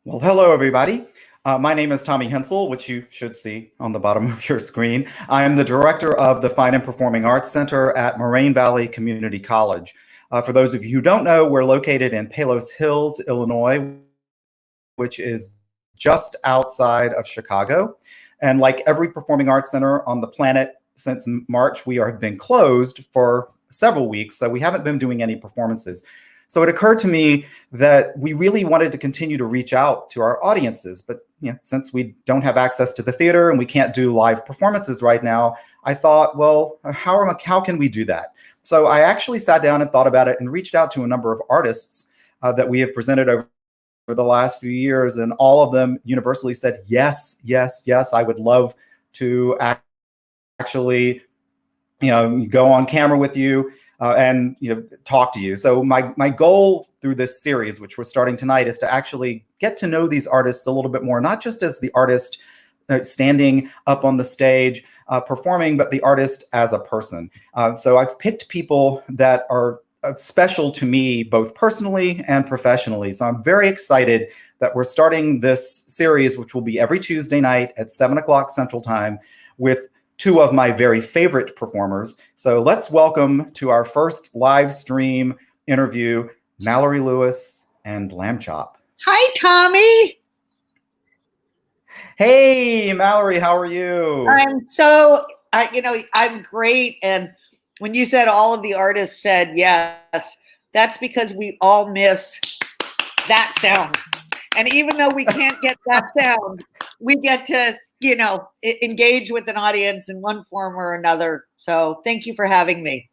Well, hello, everybody. My name is Tommy Hensel, which you should see on the bottom of your screen. I am the director of the Fine and Performing Arts Center at Moraine Valley Community College. For those of you who don't know, we're located in Palos Hills, Illinois, which is just outside of Chicago. And like every performing arts center on the planet, since March, we have been closed for several weeks, so we haven't been doing any performances. So it occurred to me that we really wanted to continue to reach out to our audiences, but since we don't have access to the theater and we can't do live performances right now, I thought, well, how can we do that? So I actually sat down and thought about it and reached out to a number of artists that we have presented over the last few years, and all of them universally said, yes, yes, yes, I would love to actually go on camera with you and talk to you. So my goal through this series, which we're starting tonight, is to actually get to know these artists a little bit more, not just as the artist standing up on the stage performing, but the artist as a person. So I've picked people that are special to me, both personally and professionally. So I'm very excited that we're starting this series, which will be every Tuesday night at 7 o'clock Central Time, with two of my very favorite performers. So let's welcome to our first live stream interview, Mallory Lewis and Lambchop. Hi, Tommy. Hey, Mallory, how are you? I'm great. And when you said all of the artists said yes, that's because we all miss that sound. And even though we can't get that sound, we get to engage with an audience in one form or another. So thank you for having me.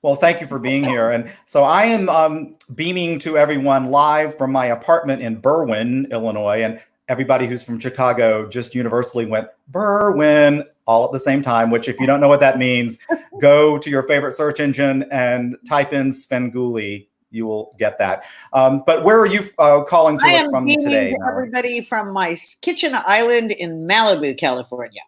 Well, thank you for being here. And so I am beaming to everyone live from my apartment in Berwyn, Illinois. And everybody who's from Chicago just universally went, Berwyn, all at the same time, which if you don't know what that means, go to your favorite search engine and type in Svengoolie. You will get that. But where are you calling to us from today? To everybody from my kitchen island in Malibu, California.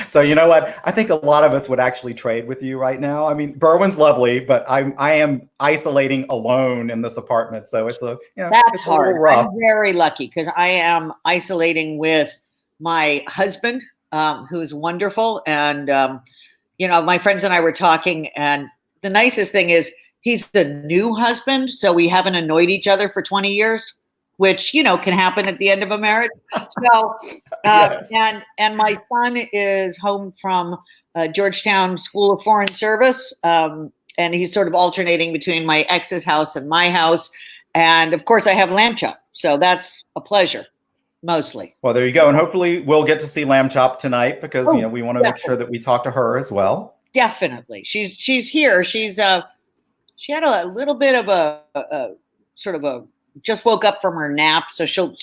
So you know what? I think a lot of us would actually trade with you right now. I mean, Berwyn's lovely, but I am isolating alone in this apartment, so it's that's it's hard. A little rough. I'm very lucky because I am isolating with my husband, who's wonderful, and my friends and I were talking, and the nicest thing is, he's the new husband, so we haven't annoyed each other for 20 years, which, can happen at the end of a marriage. So, yes. And my son is home from Georgetown School of Foreign Service, and he's sort of alternating between my ex's house and my house. And, of course, I have Lambchop, so that's a pleasure, mostly. Well, there you go. And hopefully we'll get to see Lambchop tonight because, we want to make sure that we talk to her as well. Definitely. She's here. She had a little bit of a just woke up from her nap, so she'll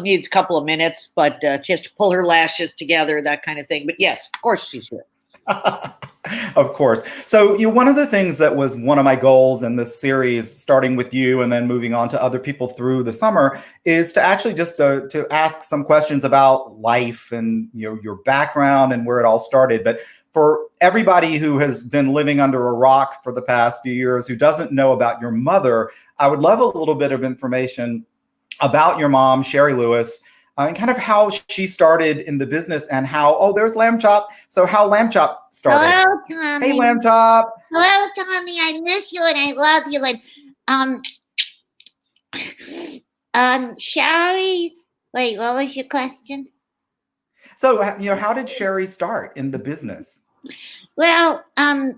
need a couple of minutes, but she has to pull her lashes together, that kind of thing. But yes, of course she's here. Of course. So one of the things that was one of my goals in this series, starting with you and then moving on to other people through the summer, is to actually just to ask some questions about life and your background and where it all started. But for everybody who has been living under a rock for the past few years who doesn't know about your mother, I would love a little bit of information about your mom, Shari Lewis, and kind of how she started in the business and how, there's Lambchop. So how Lambchop started. Hello, Tommy. Hey, Lambchop. Hello, Tommy. I miss you and I love you. And Shari, wait, what was your question? So, how did Shari start in the business? Well, her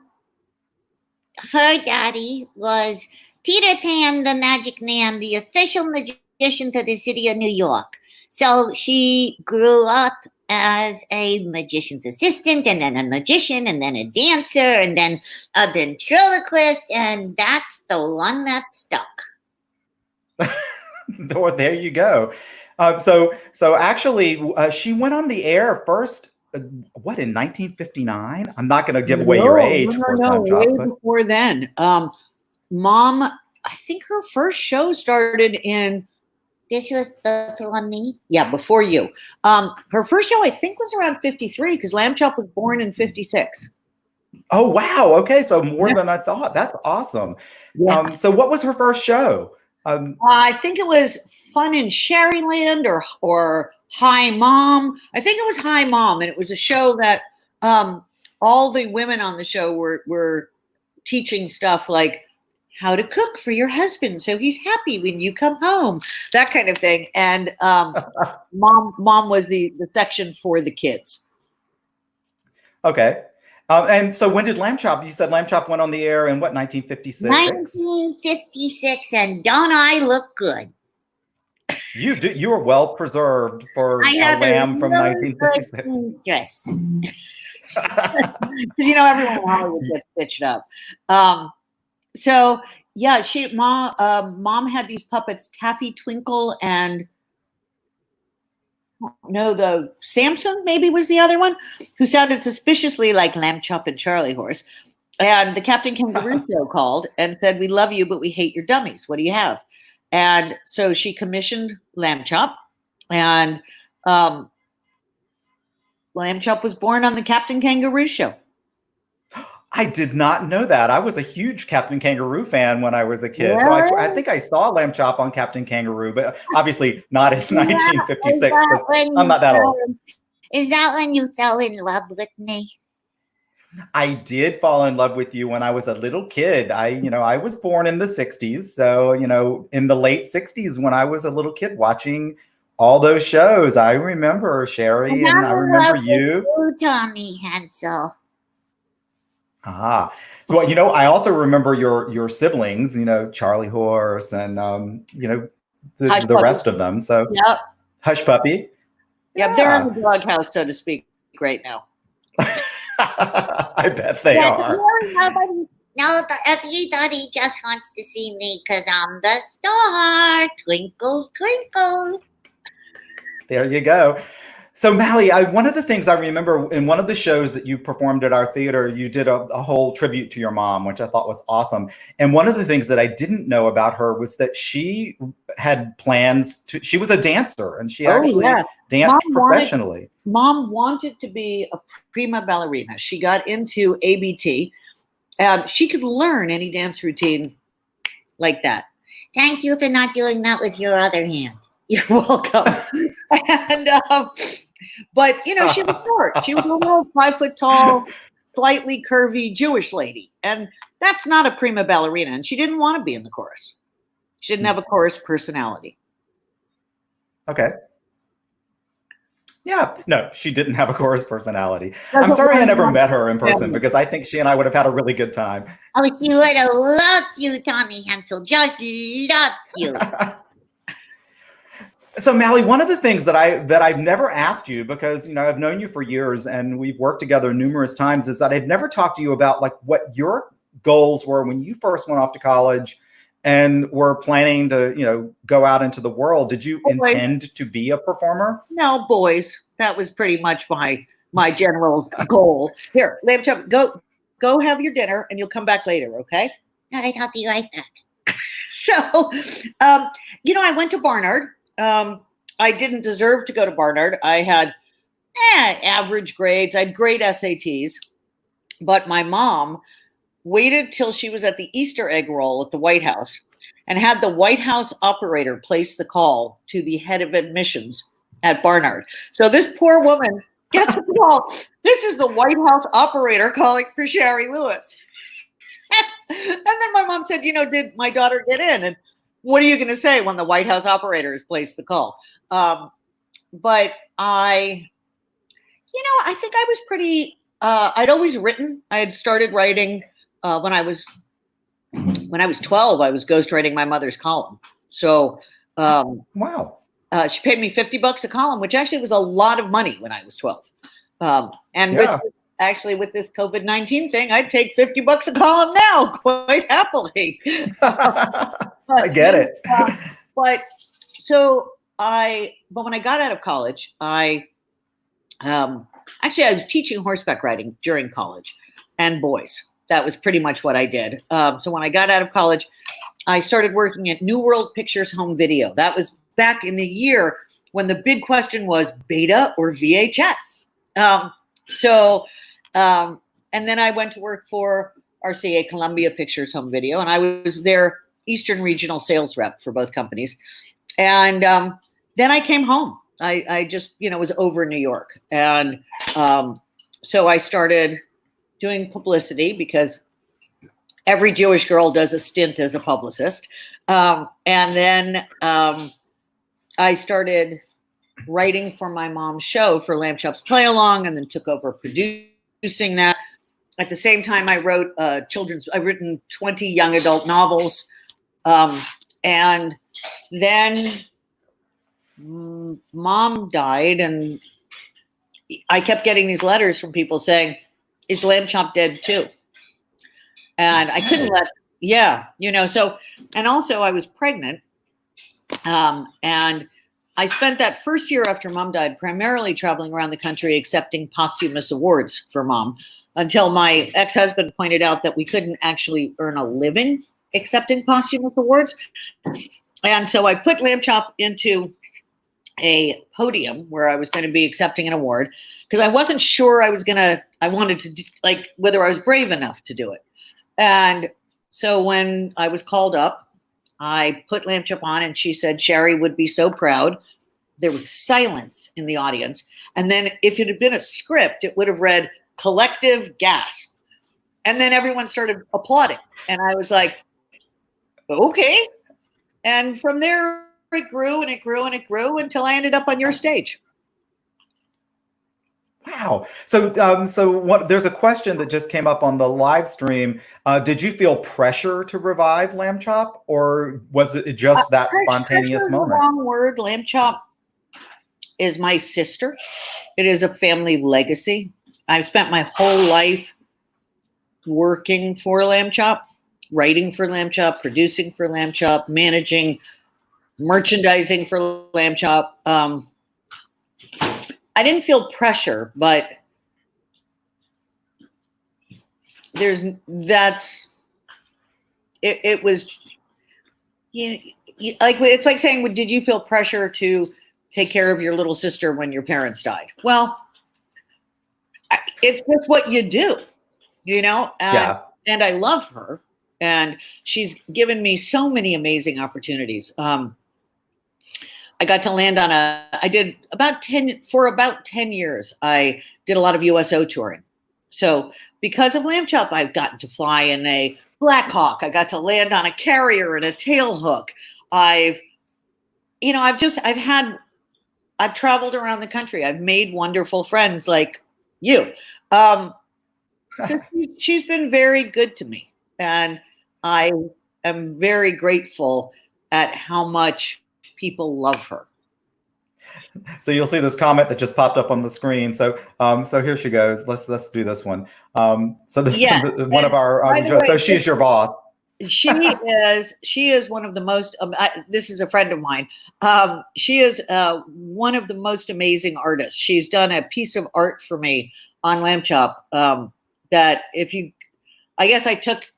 daddy was Peter Pan, the Magic Man, the official magician to the city of New York. So she grew up as a magician's assistant, and then a magician, and then a dancer, and then a ventriloquist, and that's the one that stuck. Well, there you go. So actually, she went on the air first. What, in 1959? I'm not going to give away your age. No, way before then. Mom, I think her first show started in. This was before me? Yeah, before you. Her first show, I think, was around 53 because Lambchop was born in 56. Oh, wow. Okay. So more than I thought. That's awesome. Yeah. So what was her first show? I think it was Fun in Sherryland or Hi Mom. I think it was Hi Mom, and it was a show that all the women on the show were teaching stuff like how to cook for your husband so he's happy when you come home, that kind of thing. And mom was the section for the kids. Okay. And so when did Lambchop, you said Lambchop went on the air in what, 1956? 1956, and don't I look good? You do. You are well preserved for I a have lamb from really 1956. dress. Because everyone in Hollywood gets stitched up. So yeah, mom had these puppets, Taffy Twinkle and the Samson maybe was the other one, who sounded suspiciously like Lambchop and Charlie Horse. And the Captain Kangaroo show called and said, "We love you, but we hate your dummies. What do you have?" And so she commissioned Lambchop, and Lambchop was born on the Captain Kangaroo show. I did not know that. I was a huge Captain Kangaroo fan when I was a kid. Really? So I think I saw Lambchop on Captain Kangaroo, but obviously not in 1956 because I'm not that old. Is that when you fell in love with me? I did fall in love with you when I was a little kid. I was born in the 60s. So, in the late 60s when I was a little kid watching all those shows, I remember Shari and I remember you. Tommy Hensel. Ah, so I also remember your siblings, Charlie Horse and the rest of them. So Yep. Hush Puppy. Yep, they're in the doghouse, so to speak, right now. I bet they are. Everybody just wants to see me because I'm the star. Twinkle, twinkle. There you go. So, Mally, one of the things I remember in one of the shows that you performed at our theater, you did a whole tribute to your mom, which I thought was awesome. And one of the things that I didn't know about her was that she had plans she was a dancer and she actually danced professionally. Mom wanted to be a prima ballerina. She got into ABT and she could learn any dance routine like that. Thank you for not doing that with your other hand. You're welcome. And but she was short. She was a little 5 foot tall, slightly curvy Jewish lady, and that's not a prima ballerina. And she didn't want to be in the chorus. She didn't have a chorus personality. Okay. Yeah, no, she didn't have a chorus personality. I'm sorry I never met her in person because I think she and I would have had a really good time. Oh, she would have loved you, Tommy Hensel. Just loved you. So, Mally, one of the things that I've never asked you, because I've known you for years and we've worked together numerous times, is that I've never talked to you about like what your goals were when you first went off to college and were planning to go out into the world. Did you intend to be a performer? No, boys. That was pretty much my general goal. Here, Lambchop, go have your dinner and you'll come back later, okay? All right, I'll be right back. So, I went to Barnard. I didn't deserve to go to Barnard. I had average grades. I had great SATs. But my mom waited till she was at the Easter egg roll at the White House and had the White House operator place the call to the head of admissions at Barnard. So this poor woman gets a call. This is the White House operator calling for Shari Lewis. And then my mom said, did my daughter get in? And what are you going to say when the White House operator has placed the call? But I think I was pretty, I'd always written. I had started writing when I was 12. I was ghostwriting my mother's column. So, wow. She paid me $50 a column, which actually was a lot of money when I was 12. With this COVID-19 thing, I'd take $50 a column now quite happily. I get it. But when I got out of college, I was teaching horseback riding during college and boys. That was pretty much what I did. So when I got out of college, I started working at New World Pictures Home Video. That was back in the year when the big question was beta or VHS. And then I went to work for RCA Columbia Pictures Home Video, and I was there Eastern regional sales rep for both companies. And then I came home. I just, was over New York. And so I started doing publicity because every Jewish girl does a stint as a publicist. And then I started writing for my mom's show for Lambchop's Play Along, and then took over producing that. At the same time, I wrote I've written 20 young adult novels. And then Mom died, and I kept getting these letters from people saying, "Is Lambchop dead too?" And I couldn't so, and also I was pregnant. And I spent that first year after Mom died primarily traveling around the country accepting posthumous awards for Mom, until my ex-husband pointed out that we couldn't actually earn a living accepting posthumous awards. And so I put Lambchop into a podium where I was going to be accepting an award, because I wasn't sure I wanted to, whether I was brave enough to do it. And so when I was called up, I put Lambchop on, and she said, "Shari would be so proud." There was silence in the audience. And then if it had been a script, it would have read "collective gasp." And then everyone started applauding. And I was like, okay. And from there, it grew and it grew and it grew until I ended up on your stage. Wow. So, there's a question that just came up on the live stream. Did you feel pressure to revive Lambchop, or was it just that spontaneous moment? Pressure is the wrong word. Lambchop is my sister. It is a family legacy. I've spent my whole life working for Lambchop, writing for Lambchop, producing for Lambchop, managing merchandising for Lambchop. I didn't feel pressure, but it was, it's like saying, did you feel pressure to take care of your little sister when your parents died? Well, it's just what you do, and I love her, and she's given me so many amazing opportunities. I got to land on I did about 10 years. I did a lot of USO touring. So because of Lambchop, I've gotten to fly in a Black Hawk. I got to land on a carrier and a tail hook. I've traveled around the country. I've made wonderful friends like you. So she's been very good to me, and I am very grateful at how much people love her. So you'll see this comment that just popped up on the screen. So here she goes. Let's do this one. So this is one of our. So she's your boss. She is one of the most. This is a friend of mine. She is one of the most amazing artists. She's done a piece of art for me on Lambchop. That I guess I took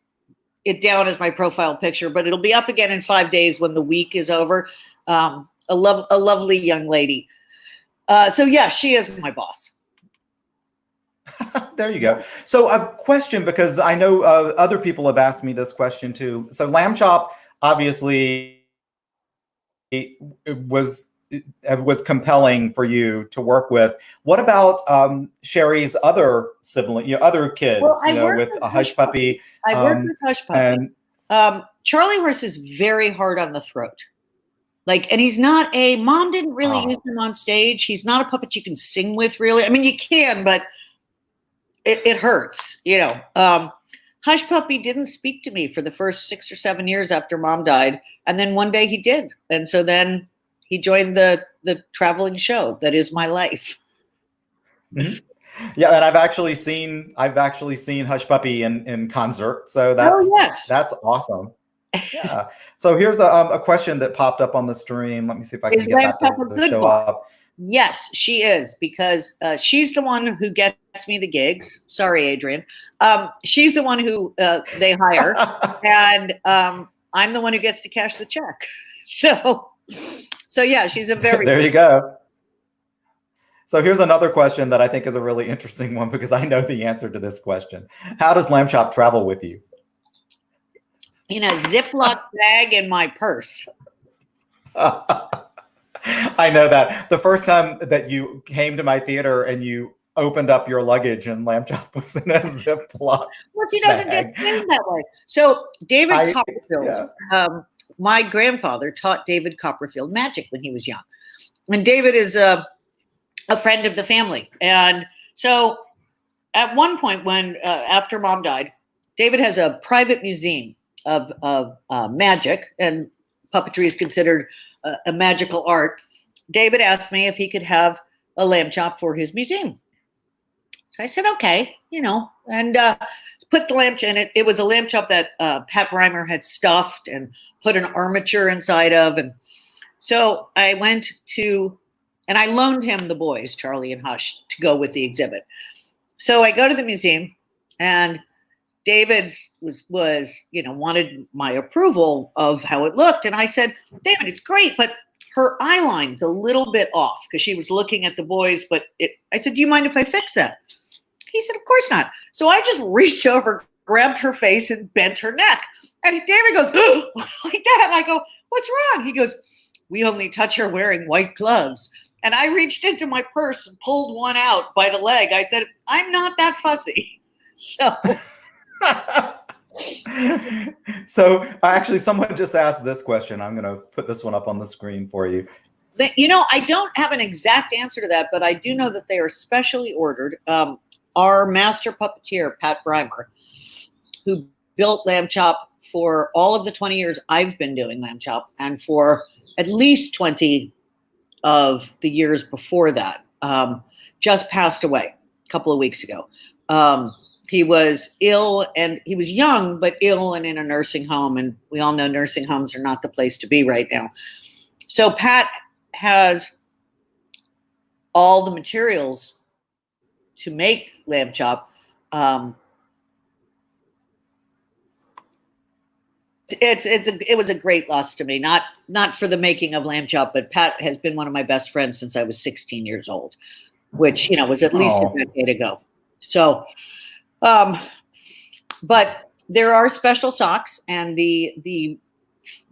it down as my profile picture, but it'll be up again in 5 days when the week is over. A lovely young lady. So yeah, she is my boss. There you go. So a question, because I know other people have asked me this question too. So Lambchop obviously was compelling for you to work with. What about Shari's other sibling, other kids, with a Hush Puppy? I worked with Hush Puppy. And Charlie Horse is very hard on the throat. And he's not Mom didn't really use him on stage. He's not a puppet you can sing with, really. I mean, you can, but it hurts, Hush Puppy didn't speak to me for the first 6 or 7 years after Mom died. And then one day he did. And so then he joined the traveling show that is my life. Mm-hmm. Yeah, and I've actually seen Hush Puppy in concert. So that's awesome. Yeah. So here's a question that popped up on the stream. Let me see if I can get that to show up. Yes, she is, because she's the one who gets me the gigs. Sorry, Adrian. She's the one who they hire, and I'm the one who gets to cash the check. So yeah, she's a very. There you go. So here's another question that I think is a really interesting one, because I know the answer to this question. How does Lambchop travel with you? in a Ziploc bag in my purse. I know that. The first time that you came to my theater and you opened up your luggage and Lambchop was in a Ziploc. Well, she doesn't get paid that way. So David Copperfield, my grandfather taught David Copperfield magic when he was young. And David is a friend of the family. And so at one point when, after Mom died, David has a private museum of magic, and puppetry is considered a magical art. David asked me if he could have a Lambchop for his museum. So I said, okay, and put the lamp in it. It was a Lambchop that Pat Reimer had stuffed and put an armature inside of. And so I went to, and I loaned him the boys, Charlie and Hush, to go with the exhibit. So I go to the museum, and David was wanted my approval of how it looked. And I said, David, it's great, but her eye line's a little bit off, because she was looking at the boys. But I said, do you mind if I fix that? He said, of course not. So I just reached over, grabbed her face, and bent her neck. And David goes, oh, like that. And I go, what's wrong? He goes, we only touch her wearing white gloves. And I reached into my purse and pulled one out by the leg. I said, I'm not that fussy. So actually, someone just asked this question. I'm going to put this one up on the screen for you. I don't have an exact answer to that, but I do know that they are specially ordered. Our master puppeteer, Pat Reimer, who built Lambchop for all of the 20 years I've been doing Lambchop, and for at least 20 of the years before that, just passed away a couple of weeks ago. He was ill, and he was young, but ill and in a nursing home. And we all know nursing homes are not the place to be right now. So Pat has all the materials to make Lambchop. It was a great loss to me, not for the making of Lambchop, but Pat has been one of my best friends since I was 16 years old, which, was at least a decade ago. So, but there are special socks, and the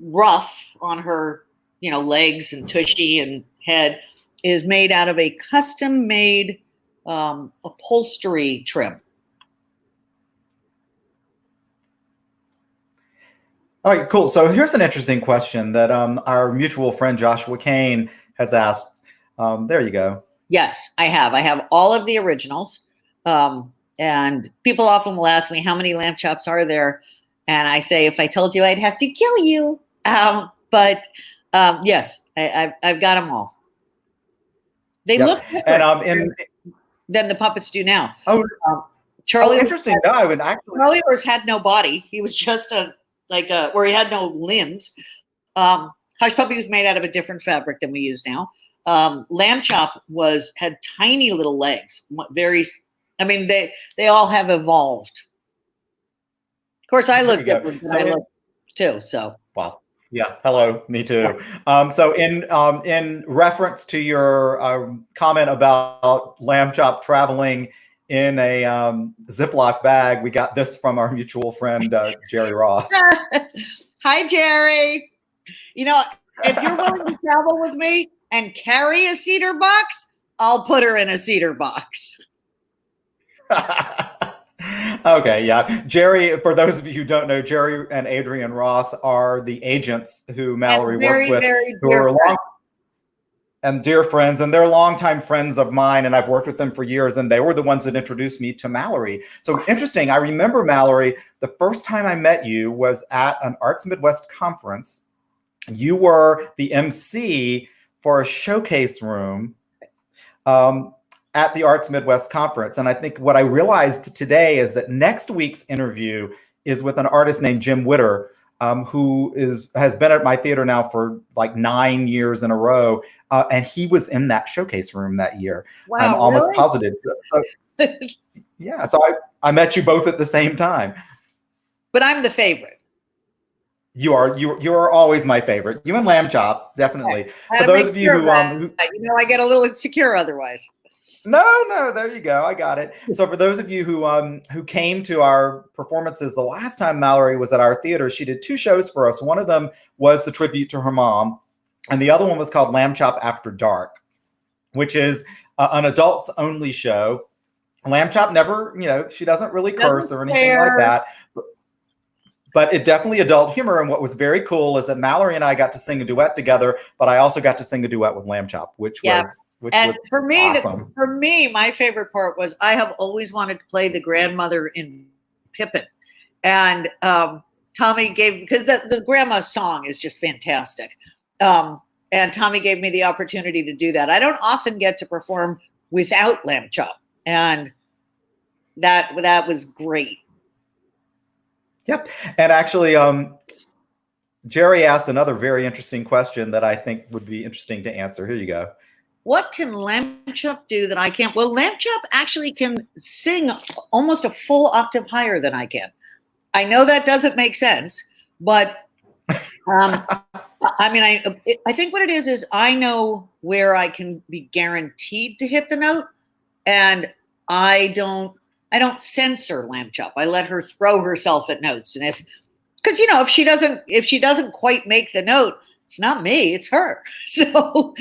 ruff on her, legs and tushy and head is made out of a custom made upholstery trim. All right, cool. So here's an interesting question that our mutual friend Joshua Kane has asked. There you go. Yes, I have. I have all of the originals. And people often will ask me, how many Lambchops are there? And I say, if I told you, I'd have to kill you. But yes, I've got them all. They look different than the puppets do now. Charlie, interesting. No, I would actually. Charlie had no body. He was just where he had no limbs. Hush Puppy was made out of a different fabric than we use now. Lambchop had tiny little legs. They all have evolved. Of course, I look different than I look too. So. Wow. Yeah. Hello. Me too. So in reference to your comment about Lambchop traveling in a Ziploc bag, we got this from our mutual friend, Jerry Ross. Hi, Jerry. If you're willing to travel with me and carry a cedar box, I'll put her in a cedar box. Okay, yeah. Jerry, for those of you who don't know, Jerry and Adrian Ross are the agents who Mallory works with, who are dear friends, and they're longtime friends of mine, and I've worked with them for years, and they were the ones that introduced me to Mallory. So interesting, I remember, Mallory, the first time I met you was at an Arts Midwest conference. You were the MC for a showcase room at the Arts Midwest Conference. And I think what I realized today is that next week's interview is with an artist named Jim Witter, who has been at my theater now for like 9 years in a row. And he was in that showcase room that year. Wow, I'm almost really? positive. So yeah, so I met you both at the same time. But I'm the favorite. You are always my favorite. You and Lambchop, definitely. For those of you who I get a little insecure otherwise. No, there you go. I got it. So for those of you who came to our performances the last time Mallory was at our theater, she did 2 shows for us. One of them was the tribute to her mom, and the other one was called Lambchop After Dark, which is an adults only show. Lambchop never, she doesn't really curse or anything like that. But it definitely adult humor. And what was very cool is that Mallory and I got to sing a duet together, but I also got to sing a duet with Lambchop, which was awesome. For me, my favorite part was I have always wanted to play the grandmother in Pippin. And Tommy because the grandma's song is just fantastic. And Tommy gave me the opportunity to do that. I don't often get to perform without Lambchop. And that was great. Yep. And actually, Jerry asked another very interesting question that I think would be interesting to answer. Here you go. What can Lambchop do that I can't? Well, Lambchop actually can sing almost a full octave higher than I can. I know that doesn't make sense, but I mean, I think what it is I know where I can be guaranteed to hit the note, and I don't censor Lambchop. I let her throw herself at notes, and because if she doesn't quite make the note, it's not me, it's her. So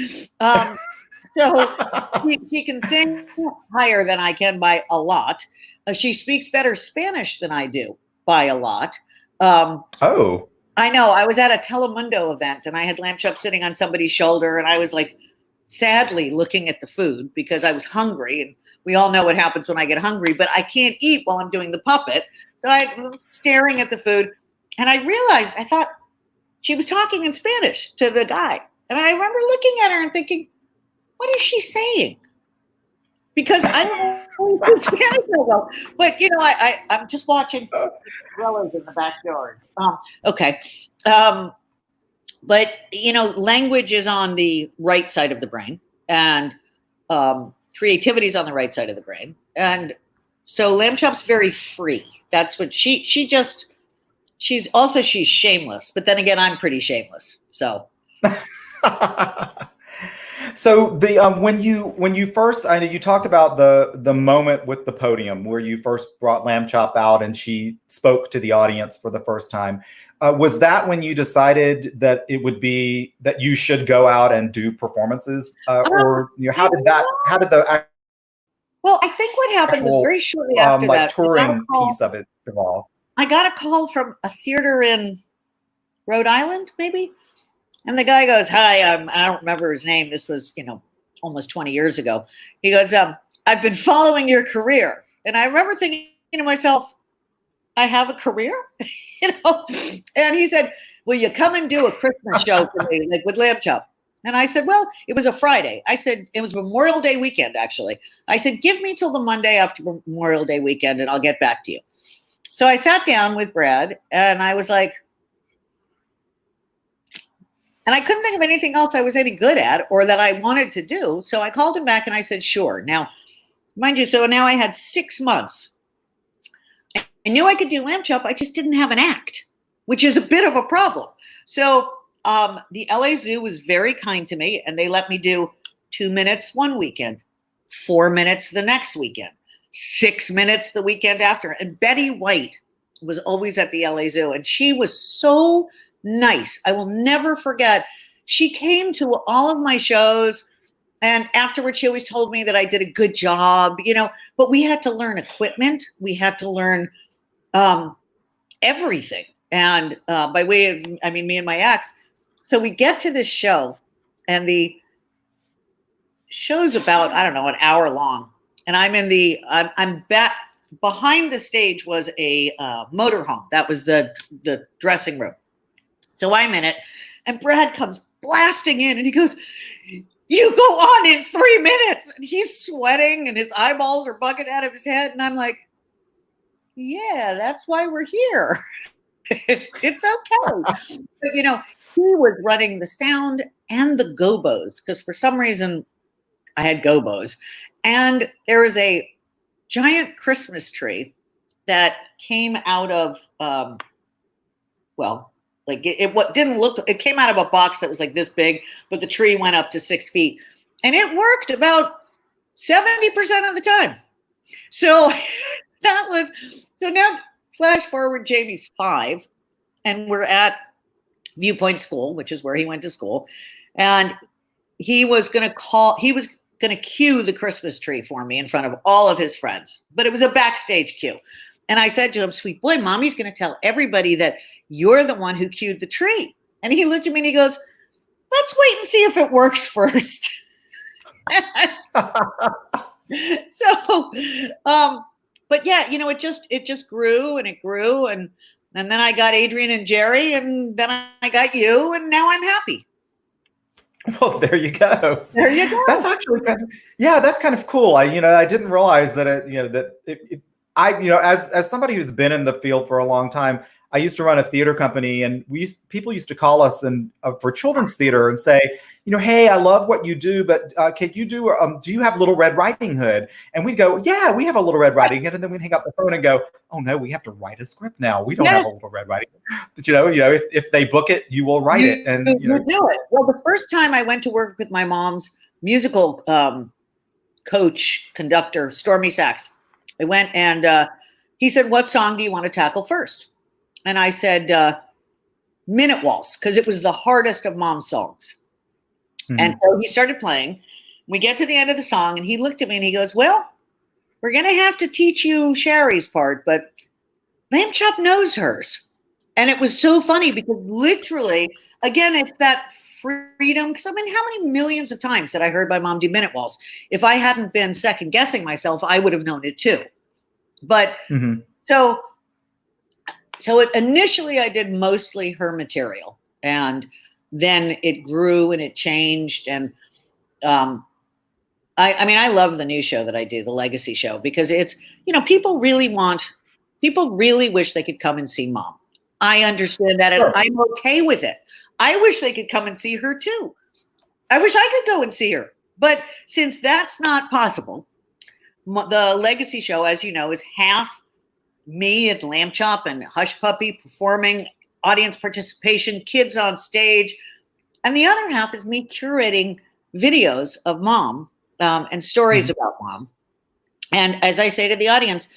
she can sing higher than I can by a lot. She speaks better Spanish than I do by a lot. Oh. I know. I was at a Telemundo event and I had Lambchop sitting on somebody's shoulder, and I was like sadly looking at the food because I was hungry, and we all know what happens when I get hungry, but I can't eat while I'm doing the puppet. So I was staring at the food, and I realized, I thought she was talking in Spanish to the guy. And I remember looking at her and thinking, what is she saying? Because I don't know Spanish so well. But, I'm just watching umbrellas in the backyard. Okay. But, language is on the right side of the brain, and creativity is on the right side of the brain. And so Lambchop's very free. That's what she's shameless. But then again, I'm pretty shameless. So. So when you first, I know you talked about the moment with the podium where you first brought Lambchop out and she spoke to the audience for the first time. Was that when you decided that it would be that you should go out and do performances, or how did the well, I think what happened was very shortly after that, touring piece of it evolved. I got a call from a theater in Rhode Island, maybe. And the guy goes, hi, I don't remember his name. This was, almost 20 years ago. He goes, I've been following your career. And I remember thinking to myself, I have a career? And he said, will you come and do a Christmas show for me, like with Lambchop? And I said, well, it was a Friday. I said, it was Memorial Day weekend, actually. I said, give me till the Monday after Memorial Day weekend and I'll get back to you. So I sat down with Brad and I was like, and I couldn't think of anything else I was any good at or that I wanted to do. So I called him back and I said, sure. Now, mind you, so now I had 6 months. I knew I could do Lambchop. I just didn't have an act, which is a bit of a problem. So the LA Zoo was very kind to me, and they let me do 2 minutes one weekend, 4 minutes the next weekend, 6 minutes the weekend after. And Betty White was always at the LA Zoo, and she was so nice. I will never forget. She came to all of my shows, and afterwards she always told me that I did a good job, but we had to learn equipment. We had to learn everything. And by way of, me and my ex. So we get to this show, and the show's about, I don't know, an hour long. And I'm back behind the stage was a motorhome. That was the dressing room. So I'm in it, and Brad comes blasting in, and he goes, you go on in 3 minutes. And he's sweating, and his eyeballs are bucking out of his head. And I'm like, yeah, that's why we're here. It's okay. But, he was running the sound and the gobos, because for some reason I had gobos. And there was a giant Christmas tree that came out of, it came out of a box that was like this big, but the tree went up to 6 feet. And it worked about 70% of the time. So so now flash forward, Jamie's 5, and we're at Viewpoint School, which is where he went to school. And he was going to cue the Christmas tree for me in front of all of his friends, but it was a backstage cue. And I said to him, sweet boy, mommy's going to tell everybody that you're the one who cued the tree. And he looked at me and he goes, let's wait and see if it works first. So, but yeah, it just grew and it grew. And then I got Adrian and Jerry, and then I got you, and now I'm happy. Well, there you go. There you go. That's actually that's kind of cool. I didn't realize that as somebody who's been in the field for a long time, I used to run a theater company, and people used to call us for children's theater and say, hey, I love what you do, but could you do you have Little Red Riding Hood? And we'd go, yeah, we have a Little Red Riding Hood, and then we'd hang up the phone and go, oh no, we have to write a script now. We don't have a Little Red Riding Hood. But if they book it, you will write it, and you do it. Well, the first time I went to work with my mom's musical coach, conductor, Stormy Sachs, I went and he said, what song do you want to tackle first? And I said, Minute Waltz, because it was the hardest of Mom's songs. Mm-hmm. And so he started playing. We get to the end of the song, and he looked at me and he goes, well, we're going to have to teach you Shari's part, but Lambchop knows hers. And it was so funny because literally, again, it's that freedom. Because how many millions of times had I heard my mom do Minute Waltz? If I hadn't been second guessing myself, I would have known it too. But So initially I did mostly her material, and then it grew and it changed. And I love the new show that I do, the Legacy show, because it's, people really wish they could come and see Mom. I understand that, and I'm okay with it. I wish they could come and see her too. I wish I could go and see her. But since that's not possible, the Legacy show, as you know, is half me and Lambchop and Hush Puppy performing, audience participation, kids on stage. And the other half is me curating videos of Mom and stories about Mom. And as I say to the audience,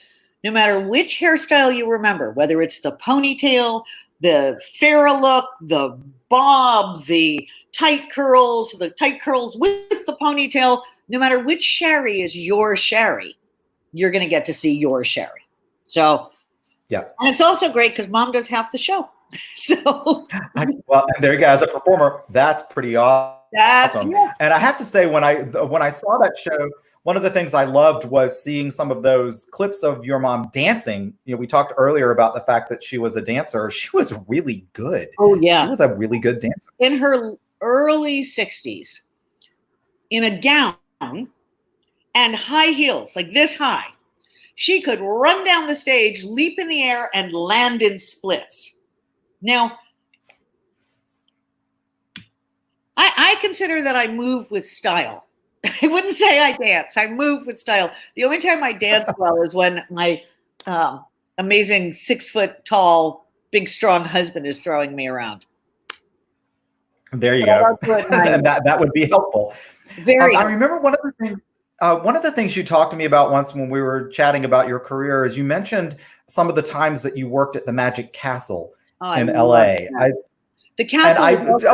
no matter which hairstyle you remember, whether it's the ponytail, the Farrah look, the bob, the tight curls with the ponytail, no matter which Shari is your Shari, you're going to get to see your Shari. So, yeah. And it's also great because Mom does half the show. So, well, and there you go. As a performer, that's pretty awesome. And I have to say, when I saw that show, one of the things I loved was seeing some of those clips of your mom dancing. We talked earlier about the fact that she was a dancer. She was really good. Oh, yeah. She was a really good dancer. In her early 60s, in a gown and high heels, like this high, she could run down the stage, leap in the air, and land in splits. Now, I consider that I move with style. I wouldn't say I dance. I move with style. The only time I dance well is when my amazing 6 foot tall, big, strong husband is throwing me around. There you go. And that would be helpful. Very. I remember one of the things you talked to me about once when we were chatting about your career is you mentioned some of the times that you worked at the Magic Castle in LA. The castle was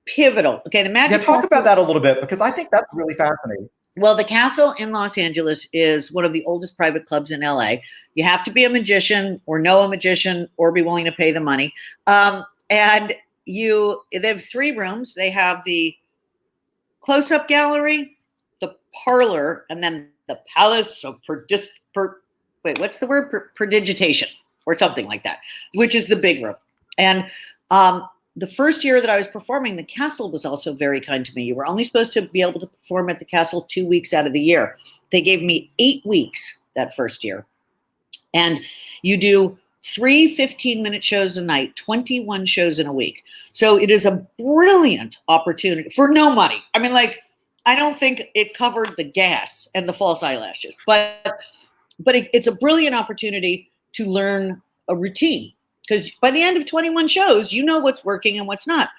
pivotal. Okay, the Magic Castle. Talk about that a little bit, because I think that's really fascinating. Well, the Castle in Los Angeles is one of the oldest private clubs in LA. You have to be a magician or know a magician or be willing to pay the money. And they have 3 rooms. They have the close-up gallery, the parlor, and then the palace of predigitation or something like that, which is the big room. And the first year that I was performing, the Castle was also very kind to me. You were only supposed to be able to perform at the Castle 2 weeks out of the year. They gave me 8 weeks that first year. And you do 3 15-minute shows a night, 21 shows in a week. So it is a brilliant opportunity for no money. I mean, I don't think it covered the gas and the false eyelashes, but it's a brilliant opportunity to learn a routine, because by the end of 21 shows, you know what's working and what's not.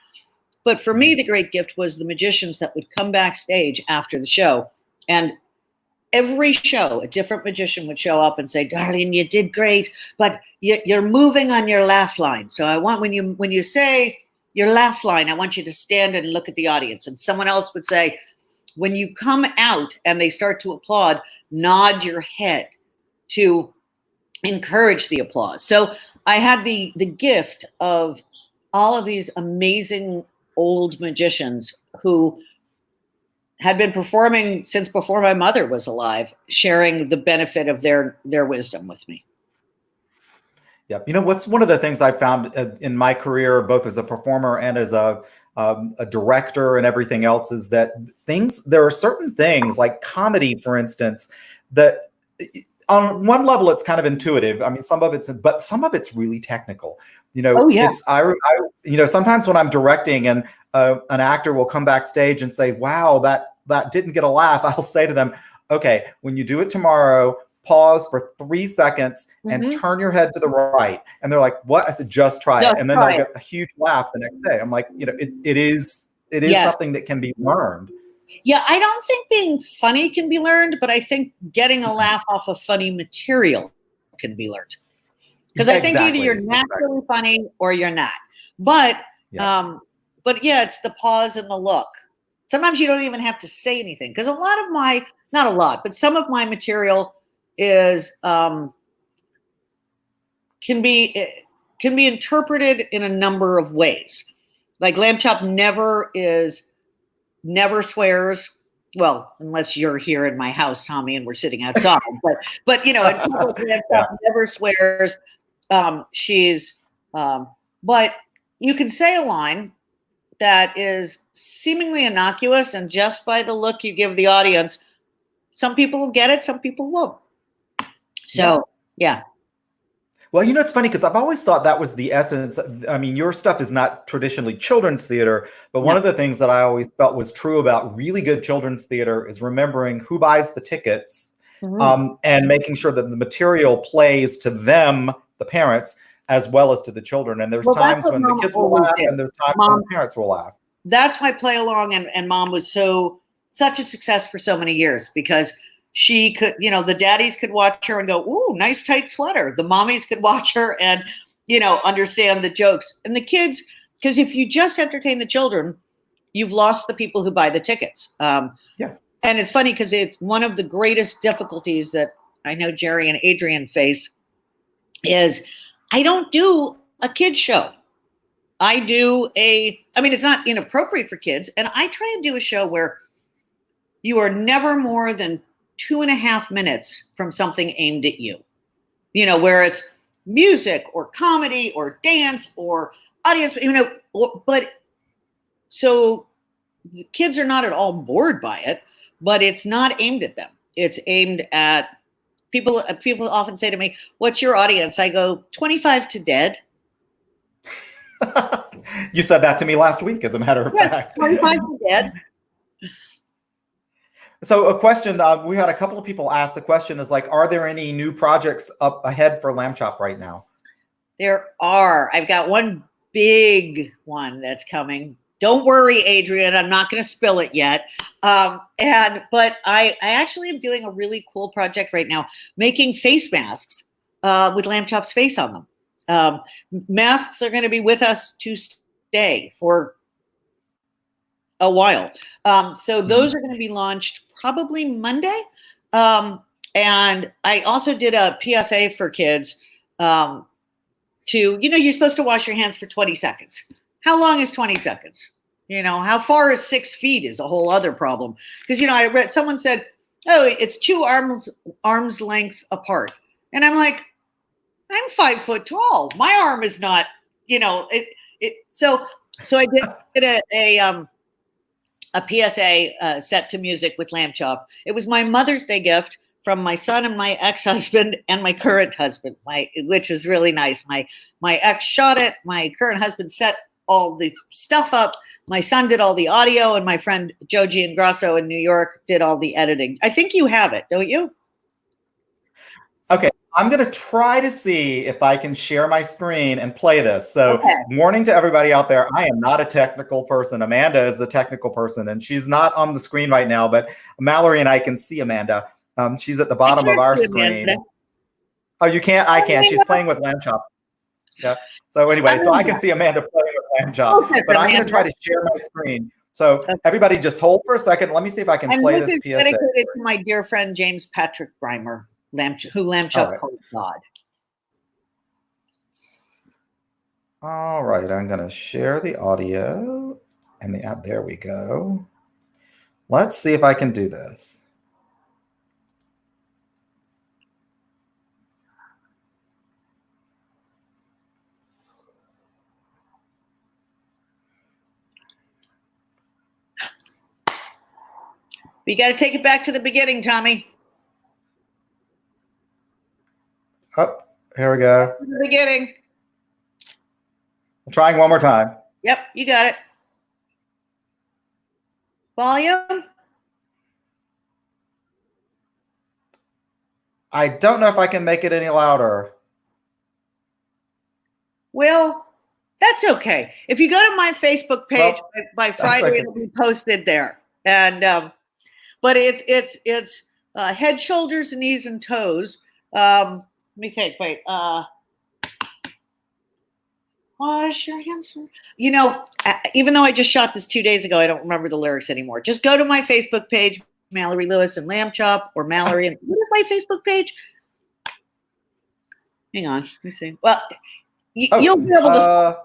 But for me, the great gift was the magicians that would come backstage after the show And every show, a different magician would show up and say, "Darling, you did great, but you're moving on your laugh line. So I want when you say your laugh line, I want you to stand and look at the audience." And someone else would say, "When you come out and they start to applaud, nod your head to encourage the applause." So I had the gift of all of these amazing old magicians who had been performing since before my mother was alive, sharing the benefit of their wisdom with me. Yeah, what's one of the things I found in my career, both as a performer and as a director and everything else, is that there are certain things like comedy, for instance, that on one level it's kind of intuitive. I mean, some of it's really technical. Oh, yeah. Sometimes when I'm directing and an actor will come backstage and say, "Wow, that didn't get a laugh," I'll say to them, "Okay, when you do it tomorrow, pause for 3 seconds and turn your head to the right." And they're like, "What?" I said, "Just try it." And then they'll get a huge laugh the next day. I'm like, it is Yes. something that can be learned. Yeah, I don't think being funny can be learned, but I think getting a laugh off of funny material can be learned. Because I think either you're naturally funny or you're not. But yeah, it's the pause and the look. Sometimes you don't even have to say anything, because not a lot, but some of my material is can be interpreted in a number of ways. Like Lambchop never swears. Well, unless you're here in my house, Tommy, and we're sitting outside. but Lambchop never swears. But you can say a line that is seemingly innocuous, and just by the look you give the audience, some people will get it, some people won't. So, yeah. Well, it's funny because I've always thought that was the essence. I mean, your stuff is not traditionally children's theater, but one of the things that I always felt was true about really good children's theater is remembering who buys the tickets, and making sure that the material plays to them, the parents, as well as to the children. And there's times when the kids will laugh, and there's times when the parents will laugh. That's why Play Along and Mom was such a success for so many years, because she could, the daddies could watch her and go, "Ooh, nice tight sweater." The mommies could watch her and, understand the jokes. And the kids, because if you just entertain the children, you've lost the people who buy the tickets. And it's funny because it's one of the greatest difficulties that I know Jerry and Adrian face is I don't do a kid show. I do it's not inappropriate for kids. And I try and do a show where you are never more than 2.5 minutes from something aimed at you, where it's music or comedy or dance or audience, but so the kids are not at all bored by it, but it's not aimed at them. It's aimed at people. People often say to me, "What's your audience?" I go, 25 to dead. You said that to me last week, as a matter of fact. 25 to dead. So a question, we had a couple of people ask the question is like, are there any new projects up ahead for Lambchop right now? There are. I've got one big one that's coming. Don't worry, Adrian, I'm not going to spill it yet. But I actually am doing a really cool project right now, making face masks with Lambchop's face on them. Masks are going to be with us to stay for a while. So those are going to be launched probably Monday. And I also did a PSA for kids you're supposed to wash your hands for 20 seconds. How long is 20 seconds? How far is 6 feet is a whole other problem. Because, I read, someone said, "Oh, it's 2 arms lengths apart." And I'm like, I'm 5 foot tall. My arm is not, so I did a PSA set to music with Lambchop. It was my Mother's Day gift from my son and my ex-husband and my current husband, which was really nice. My ex shot it. My current husband set all the stuff up. My son did all the audio, and my friend Joji Ingrosso in New York did all the editing. I think you have it, don't you? Okay. I'm going to try to see if I can share my screen and play this. So Okay. warning to everybody out there, I am not a technical person. Amanda is a technical person, and she's not on the screen right now, but Mallory and I can see Amanda. She's at the bottom of our screen. Amanda. Oh, you can't? I can. She's playing with Lambchop. Yeah. So anyway, so I can see Amanda playing with Lambchop, Okay, but I'm going Amanda. to try to share my screen. So everybody just hold for a second. Let me see if I can play this is PSA. dedicated to my dear friend James Patrick Brimer, who Lambchop called God. All right, I'm going to share the audio and the app. There we go. Let's see if I can do this. You got to take it back to the beginning, Tommy. Oh, here we go. To the beginning. I'm trying one more time. Yep, you got it. Volume. I don't know if I can make it any louder. Well, that's okay. If you go to my Facebook page by Friday, okay. It'll be posted there. And but it's head, shoulders, knees, and toes. Let me think. Wait. Wash your hands. You know, even though I just shot this 2 days ago, I don't remember the lyrics anymore. Just go to my Facebook page, Mallory Lewis and Lambchop, or Mallory. And what is my Facebook page? Hang on. Let me see. Well, you'll be able to.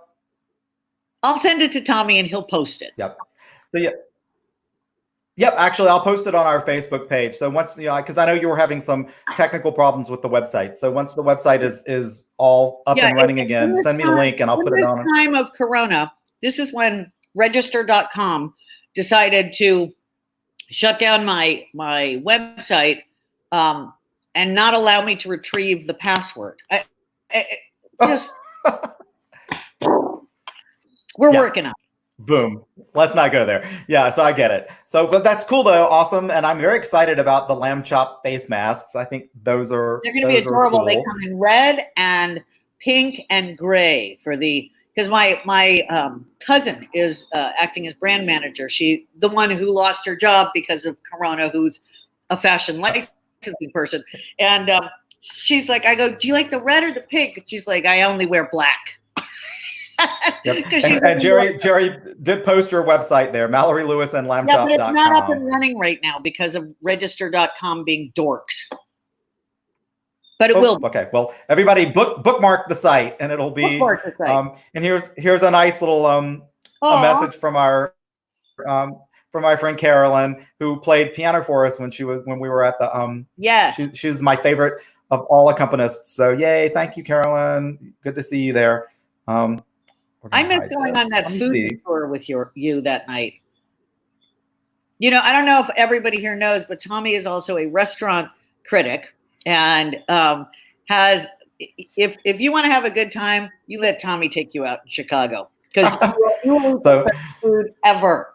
I'll send it to Tommy and he'll post it. Yep. So yeah. Yep, actually, I'll post it on our Facebook page. So once, because I know you were having some technical problems with the website. So once the website is all up and running again, send me the link and I'll put it on. In this time of Corona, this is when register.com decided to shut down my website and not allow me to retrieve the password. We're working on it. Boom. Let's not go there. Yeah, so I get it. So, but that's cool though. Awesome. And I'm very excited about the Lambchop face masks. I think they're going to be adorable. Cool. They come in red and pink and gray because my cousin is acting as brand manager. The one who lost her job because of Corona, who's a fashion licensing person. And she's like, I go, do you like the red or the pink? And she's like, I only wear black. Yep. And Jerry did post your website there, Mallory Lewis and Lambchop.com. Yeah, but it's not up and running right now because of register.com being dorks. But it will. Okay. Well, everybody bookmark the site and it'll be and here's a nice little a message from my friend Carolyn, who played piano for us when we were at the yes. She's my favorite of all accompanists. So yay, thank you, Carolyn. Good to see you there. I missed going on that food tour with you that night. You know, I don't know if everybody here knows, but Tommy is also a restaurant critic and has. If you want to have a good time, you let Tommy take you out in Chicago because you won't get food ever.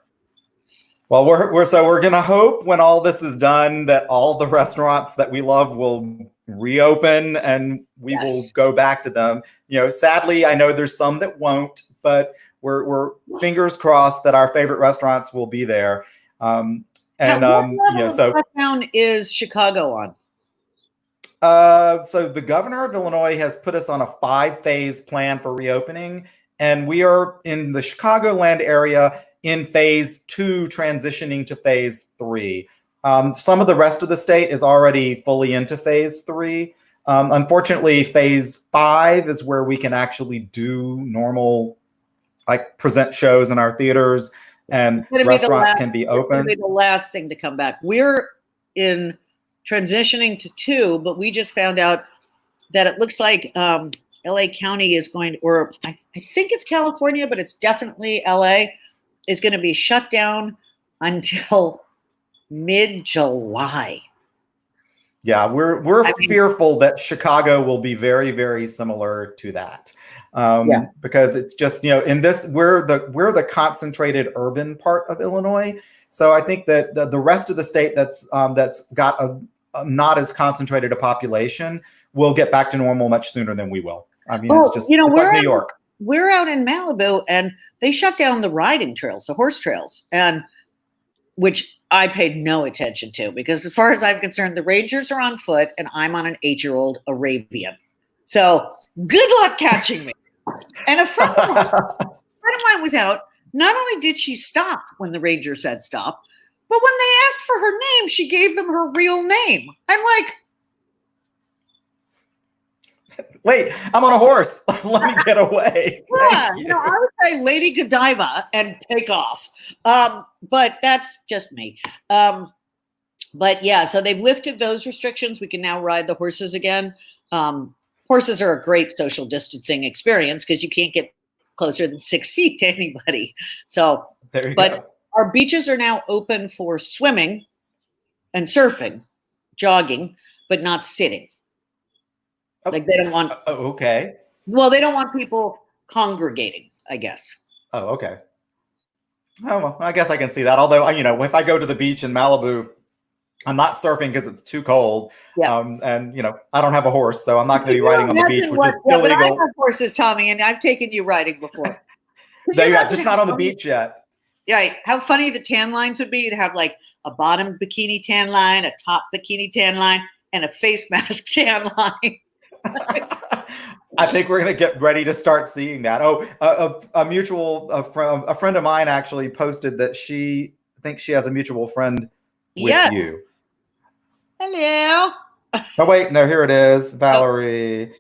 Well, we're gonna hope when all this is done that all the restaurants that we love will reopen and we will go back to them. You know, sadly, I know there's some that won't, but we're fingers crossed that our favorite restaurants will be there. So what town is Chicago on? So the governor of Illinois has put us on a 5-phase plan for reopening, and we are in the Chicagoland area in phase 2, transitioning to phase 3. Some of the rest of the state is already fully into phase 3. Unfortunately, phase 5 is where we can actually do normal, like present shows in our theaters and restaurants can be open. It's going to be the last thing to come back. We're in transitioning to 2, but we just found out that it looks like LA County is going to, or I think it's California, but it's definitely LA, is going to be shut down until mid-July. Yeah, we're fearful that Chicago will be very, very similar to that. Because it's just, in this, we're the concentrated urban part of Illinois. So I think that the rest of the state that's got not as concentrated a population, we'll get back to normal much sooner than we will. I mean, Well, it's just, it's like New York. We're out in Malibu, and they shut down the riding trails, the horse trails, and which I paid no attention to, because as far as I'm concerned, the Rangers are on foot and I'm on an 8-year-old Arabian. So good luck catching me. And a friend of mine was out. Not only did she stop when the Ranger said stop, but when they asked for her name, she gave them her real name. I'm like, wait, I'm on a horse. Let me get away. yeah, I would say Lady Godiva and take off. But that's just me. But yeah, so they've lifted those restrictions. We can now ride the horses again. Horses are a great social distancing experience because you can't get closer than 6 feet to anybody. So, go. Our beaches are now open for swimming and surfing, jogging, but not sitting. Like they don't want. Okay. Well, they don't want people congregating, I guess. Oh, okay. Oh, well, I guess I can see that. Although, if I go to the beach in Malibu, I'm not surfing because it's too cold. Yeah. And I don't have a horse, so I'm not going to be riding on the beach, which is illegal. But I have horses, Tommy, and I've taken you riding before. Just not on the beach yet. Right. How funny the tan lines would be. You'd have like a bottom bikini tan line, a top bikini tan line, and a face mask tan line. I think we're going to get ready to start seeing that. Oh, a friend of mine actually posted that she thinks she has a mutual friend with you. Hello. Oh, wait. No, here it is. Valerie.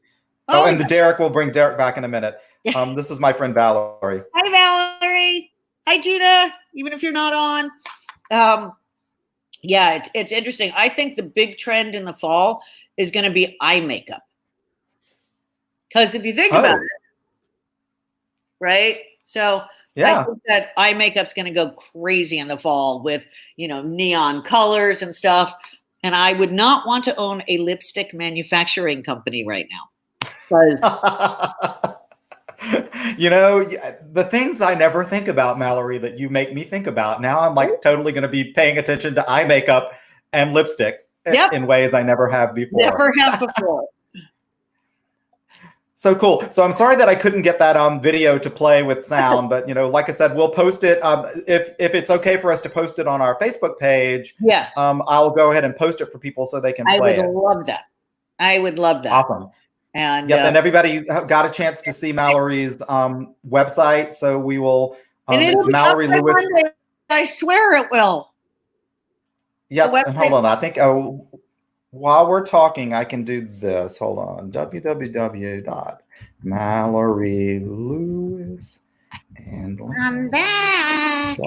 Oh, and Derek, we'll bring Derek back in a minute. This is my friend Valerie. Hi, Valerie. Hi, Gina. Even if you're not on. Yeah, it's interesting. I think the big trend in the fall is going to be eye makeup. Because if you think about it, right? So I think that eye makeup's going to go crazy in the fall with, neon colors and stuff. And I would not want to own a lipstick manufacturing company right now. The things I never think about, Mallory, that you make me think about. Now I'm like totally going to be paying attention to eye makeup and lipstick in ways I never have before. Never have before. So cool. So I'm sorry that I couldn't get that video to play with sound, but like I said, we'll post it. If it's okay for us to post it on our Facebook page, yes. I'll go ahead and post it for people so they can play it. I would love that. Awesome. And and everybody got a chance to see Mallory's website, so we will. It's Mallory Lewis. I swear it will. Yep. Hold on. I think. While we're talking, I can do this. Hold on. www.MalloryLewis and I'm back.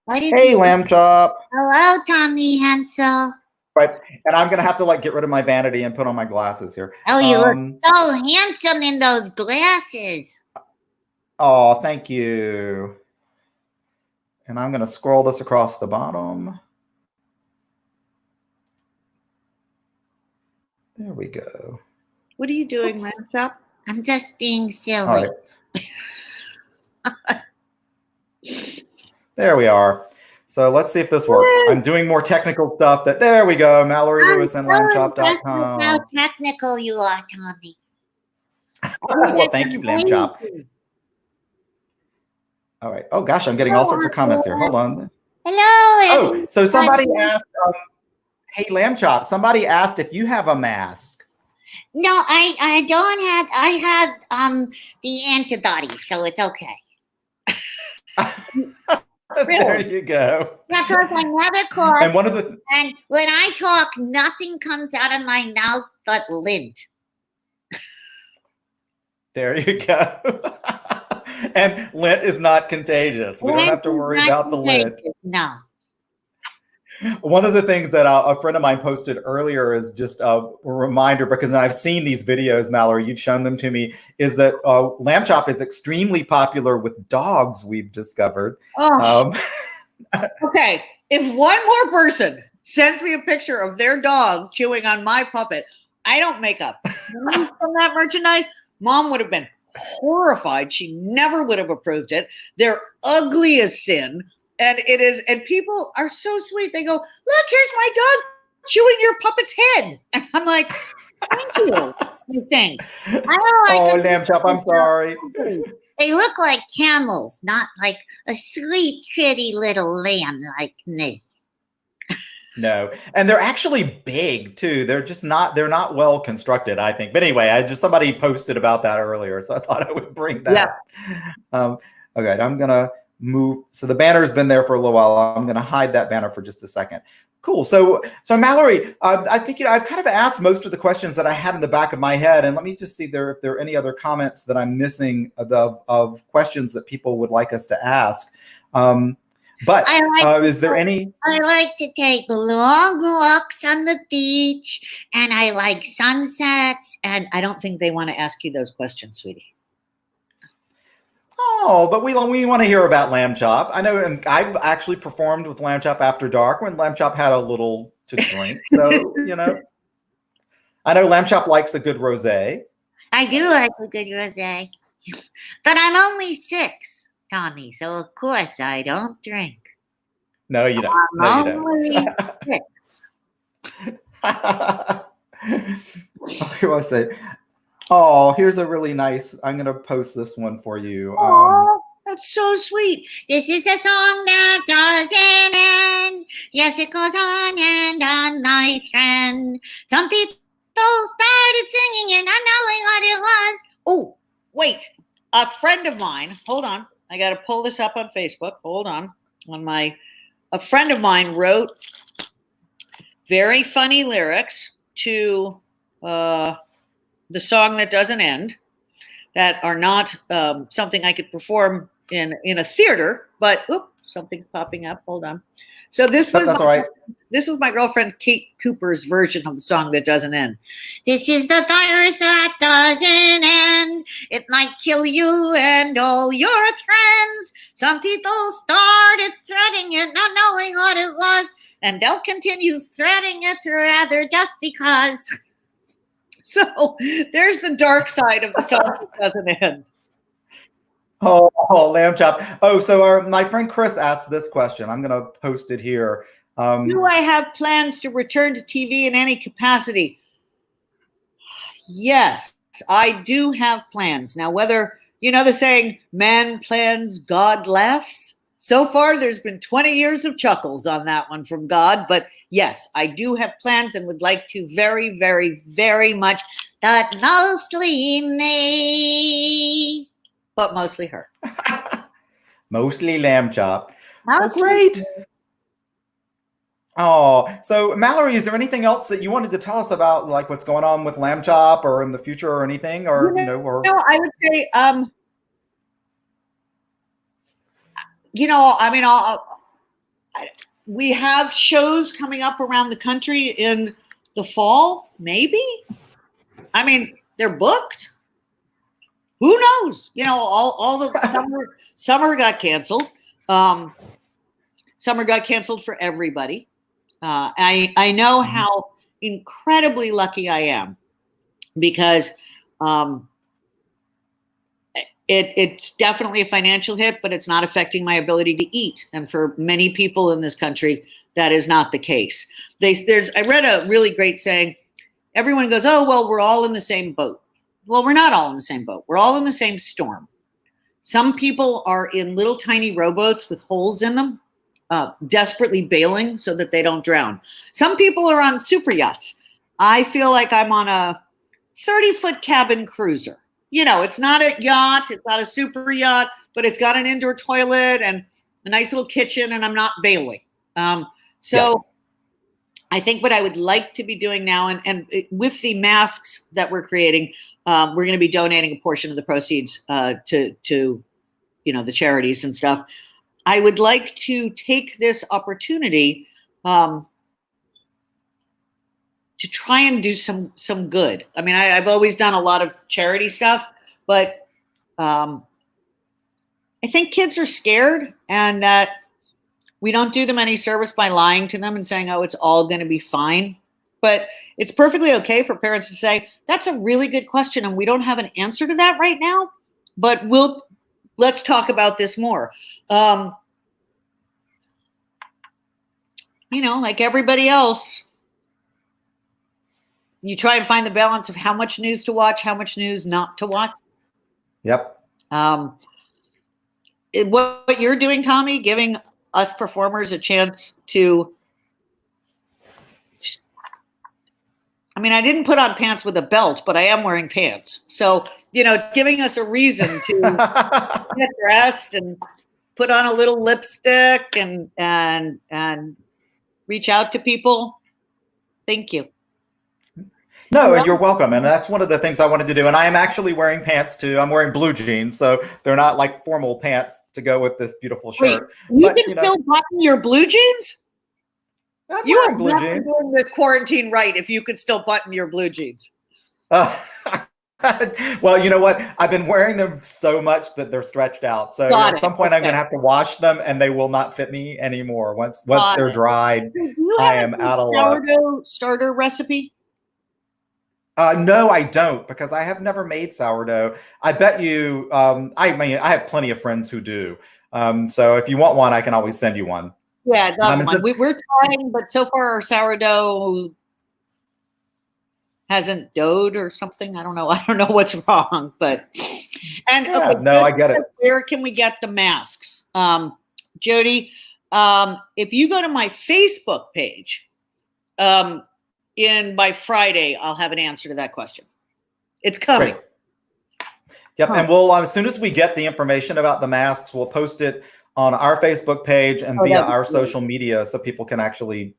Hey, Lambchop. Hello, Tommy Hensel. Right, and I'm gonna have to get rid of my vanity and put on my glasses here. Oh, you look so handsome in those glasses. Oh, thank you. And I'm gonna scroll this across the bottom. There we go. What are you doing, Lambchop? I'm just being silly. All right. There we are. So let's see if this works. I'm doing more technical stuff. There we go. Mallory Lewis and Lambchop.com. How technical you are, Tommy. Well, thank you, Lambchop. All right. Oh gosh, I'm getting all sorts of comments here. Hold on. Hello. Oh, so somebody asked. Hey, Lambchop, somebody asked if you have a mask. No, I don't have. I had the antibodies, so it's okay. There you go. That's what I never caught. And and when I talk, nothing comes out of my mouth but lint. There you go. And lint is not contagious. We don't have to worry about the lint. No. One of the things that a friend of mine posted earlier is just a reminder, because I've seen these videos, Mallory, you've shown them to me, is that Lambchop is extremely popular with dogs, we've discovered. Okay, if one more person sends me a picture of their dog chewing on my puppet, I don't make up. From that merchandise, Mom would have been horrified. She never would have approved it. They're ugly as sin. And it is, and people are so sweet. They go, look, here's my dog chewing your puppet's head. And I'm like, thank you. You think? I don't like Oh, Lambchop, I'm sorry. They look like camels, not like a sweet, pretty little lamb like me. No, and they're actually big too. They're not well constructed, I think. But anyway, somebody posted about that earlier, so I thought I would bring that up. Okay, I'm gonna move. So the banner's been there for a little while. I'm gonna hide that banner for just a second. Cool. So Mallory, I think I've kind of asked most of the questions that I had in the back of my head, and let me just see if there are any other comments that I'm missing of questions that people would like us to ask. But is there any? I like to take long walks on the beach, and I like sunsets. And I don't think they want to ask you those questions, sweetie. Oh, but we want to hear about Lambchop. I know, and I've actually performed with Lambchop After Dark when Lambchop had a little to drink. So, I know Lambchop likes a good rosé. I do like a good rosé. But I'm only 6, Tommy, so of course I don't drink. No, you don't. I'm only 6. What do I say? Oh, here's a really nice. I'm gonna post this one for you. Oh, that's so sweet. This is the song that doesn't end. Yes, it goes on and on, my friend. Some people started singing and not knowing what it was. Oh, wait. A friend of mine. Hold on. I got to pull this up on Facebook. Hold on. A friend of mine wrote very funny lyrics to the song that doesn't end, that are not something I could perform in a theater, but something's popping up. Hold on. So that's all right. This is my girlfriend Kate Cooper's version of the song that doesn't end. This is the virus that doesn't end. It might kill you and all your friends. Some people started threading it, not knowing what it was, and they'll continue threading it rather just because. So there's the dark side of the song that doesn't end. Oh, Lambchop. Oh, so my friend Chris asked this question. I'm going to post it here. Do I have plans to return to TV in any capacity? Yes, I do have plans. Now, whether, the saying, man plans, God laughs. So far, there's been 20 years of chuckles on that one from God. But yes, I do have plans and would like to very, very, very much. But mostly me. But mostly her. Mostly Lambchop. Oh, great. Oh, so Mallory, is there anything else that you wanted to tell us about, like what's going on with Lambchop or in the future or anything? Or, No, I would say, we have shows coming up around the country in the fall, maybe. I mean, they're booked. Who knows? All the summer got canceled. Summer got canceled for everybody. I know how incredibly lucky I am because it's definitely a financial hit, but it's not affecting my ability to eat. And for many people in this country, that is not the case. I read a really great saying. Everyone goes, oh, well, we're all in the same boat. Well, we're not all in the same boat. We're all in the same storm. Some people are in little tiny rowboats with holes in them, desperately bailing so that they don't drown. Some people are on super yachts. I feel like I'm on a 30-foot cabin cruiser. It's not a yacht. It's not a super yacht, but it's got an indoor toilet and a nice little kitchen, and I'm not bailing. I think what I would like to be doing now, and with the masks that we're creating, we're going to be donating a portion of the proceeds to the charities and stuff. I would like to take this opportunity to try and do some good. I mean, I've always done a lot of charity stuff, but I think kids are scared, and that we don't do them any service by lying to them and saying, oh, it's all going to be fine. But it's perfectly okay for parents to say, that's a really good question, and we don't have an answer to that right now, but let's talk about this more. Like everybody else, you try and find the balance of how much news to watch, how much news not to watch. Yep. What you're doing, Tommy, giving us performers a chance to, I mean, I didn't put on pants with a belt, but I am wearing pants. So, giving us a reason to get dressed and put on a little lipstick and reach out to people. Thank you. No, and you're welcome. And that's one of the things I wanted to do. And I am actually wearing pants too. I'm wearing blue jeans, so they're not like formal pants to go with this beautiful shirt. Wait, you can still button your blue jeans? You are blue jeans. Doing this quarantine right if you could still button your blue jeans. Well, you know what? I've been wearing them so much that they're stretched out. So at some point, I'm going to have to wash them, and they will not fit me anymore. Once they're dried, I am out of luck. Sourdough starter recipe? No, I don't, because I have never made sourdough. I bet you. I mean, I have plenty of friends who do. So if you want one, I can always send you one. Yeah, we're trying, but so far our sourdough hasn't doughed or something. I don't know. I don't know what's wrong, but I get it. Where can we get the masks? Jody, if you go to my Facebook page, by Friday, I'll have an answer to that question. It's coming. Great. Yep, and we'll as soon as we get the information about the masks, we'll post it on our Facebook page and via our social media, so people can actually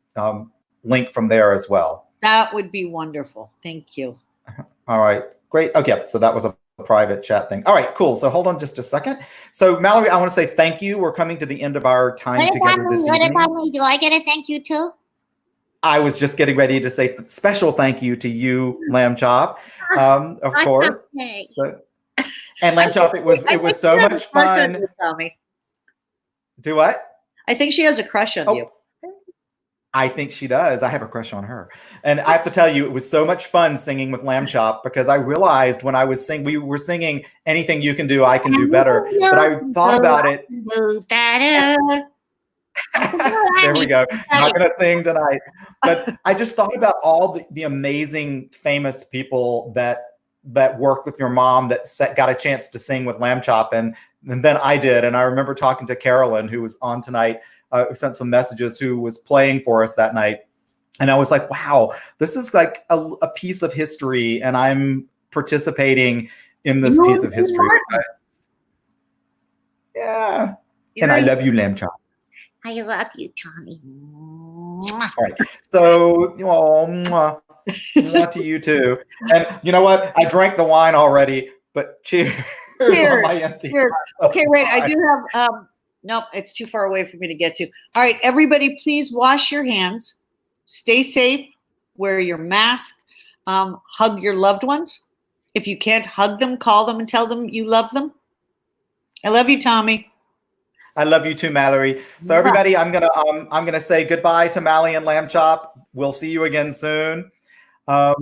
link from there as well. That would be wonderful. Thank you. All right, great. Okay, so that was a private chat thing. All right, cool. So hold on just a second. So Mallory, I want to say thank you. We're coming to the end of our time together this evening. What about me? Do I get a thank you too? I was just getting ready to say special thank you to you, Lambchop, of course. Okay. So, and Lambchop, it was so much fun. Do what? I think she has a crush on you. I think she does. I have a crush on her. And I have to tell you, it was so much fun singing with Lambchop, because I realized when I was we were singing Anything You Can Do, I Can Do Better. But I thought about it. There we go. I'm not going to sing tonight. But I just thought about all the amazing famous people that worked with your mom that got a chance to sing with Lambchop. And then I did. And I remember talking to Carolyn, who was on tonight, who sent some messages, who was playing for us that night. And I was like, wow, this is like a piece of history. And I'm participating in this piece of history. Yeah. And I love you, Lambchop. I love you, Tommy. All right. So, mwah to you too. And you know what? I drank the wine already, but cheers on my empty. Cheers. Okay, wait. I do have. Nope, it's too far away for me to get to. All right, everybody, please wash your hands. Stay safe. Wear your mask. Hug your loved ones. If you can't hug them, call them and tell them you love them. I love you, Tommy. I love you too, Mallory. So everybody, I'm gonna say goodbye to Mally and Lambchop. We'll see you again soon. All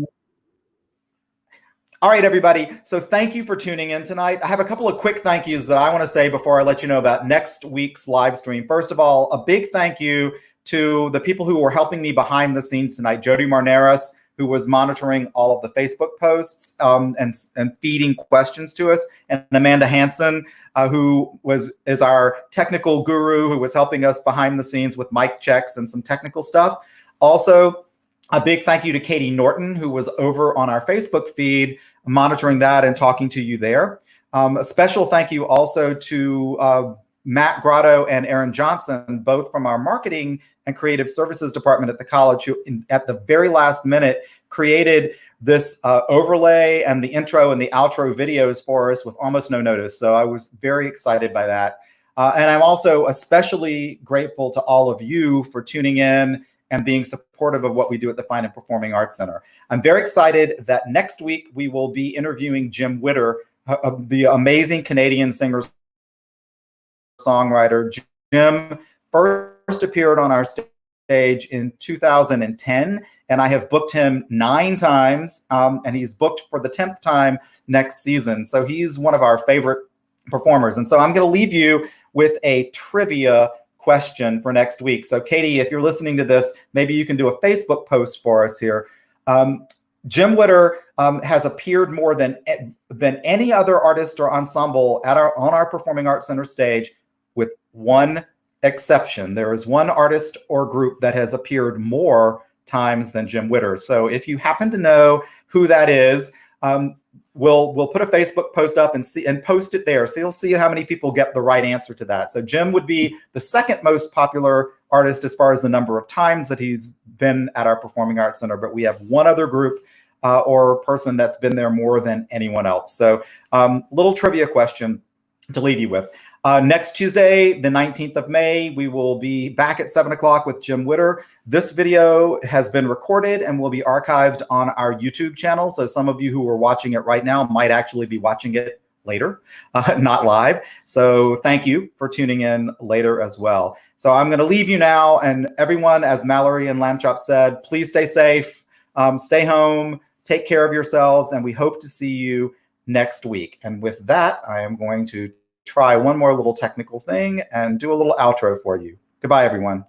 right, everybody. So thank you for tuning in tonight. I have a couple of quick thank yous that I want to say before I let you know about next week's live stream. First of all, a big thank you to the people who were helping me behind the scenes tonight. Jody Marneris, who was monitoring all of the Facebook posts and feeding questions to us, and Amanda Hansen, who is our technical guru, who was helping us behind the scenes with mic checks and some technical stuff. Also, a big thank you to Katie Norton, who was over on our Facebook feed, monitoring that and talking to you there. A special thank you also to Matt Grotto and Aaron Johnson, both from our marketing and creative services department at the college, who at the very last minute created this overlay and the intro and the outro videos for us with almost no notice. So I was very excited by that. And I'm also especially grateful to all of you for tuning in and being supportive of what we do at the Fine and Performing Arts Center. I'm very excited that next week we will be interviewing Jim Witter, the amazing Canadian singer-songwriter. Jim first appeared on our stage in 2010, and I have booked him 9 times, and he's booked for the 10th time next season. So he's one of our favorite performers. And so I'm going to leave you with a trivia question for next week. So Katie, if you're listening to this, maybe you can do a Facebook post for us here. Jim Witter has appeared more than any other artist or ensemble on our Performing Arts Center stage, with one exception. There is one artist or group that has appeared more times than Jim Witter. So if you happen to know who that is, we'll put a Facebook post up and post it there. So you'll see how many people get the right answer to that. So Jim would be the second most popular artist as far as the number of times that he's been at our Performing Arts Center, but we have one other group or person that's been there more than anyone else. So little trivia question to leave you with. Next Tuesday, the 19th of May, we will be back at 7 o'clock with Jim Witter. This video has been recorded and will be archived on our YouTube channel. So some of you who are watching it right now might actually be watching it later, not live. So thank you for tuning in later as well. So I'm going to leave you now. And everyone, as Mallory and Lambchop said, please stay safe, stay home, take care of yourselves, and we hope to see you next week. And with that, I am going to try one more little technical thing and do a little outro for you. Goodbye, everyone.